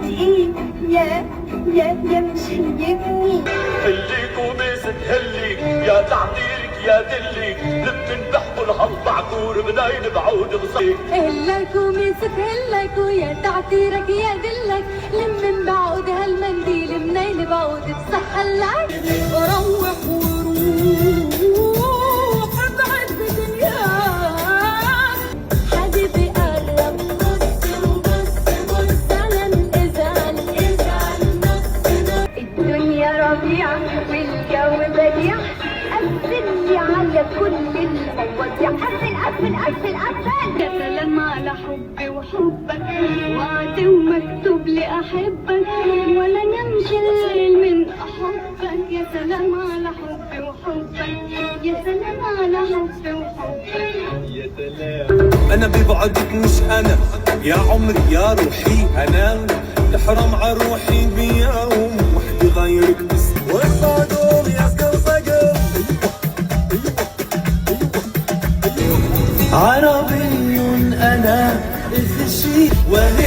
دقيق يا مشيبني. هليك وميس تهليك يا تعطيلك يا دليك، لب نبحبل هالبعكور منين بعود بصيك. هلك وميس تهلك ويا تعطيرك يا دلك، لم من بعود هالمنديل منين بعود بصحلك. روح وروح ابعد بدنياك حبيبي، قرب بص وبص بص على الازعل نص. الدنيا ربيع والجو بديع، قفلي على كل المواضيع، قفل. يا سلام على حبي وحبك، وعد ومكتوب لي احبك، ولا نمشي الليل من احبك. يا سلام على حبي وحبك، يا سلام على حبي وحبك، يا سلام. انا ببعدك مش انا يا عمري يا روحي، انا تحرم عروحي بيوم وحدي غيرك بس. والصدوم يسكر صقر عربي انا الفشي وهي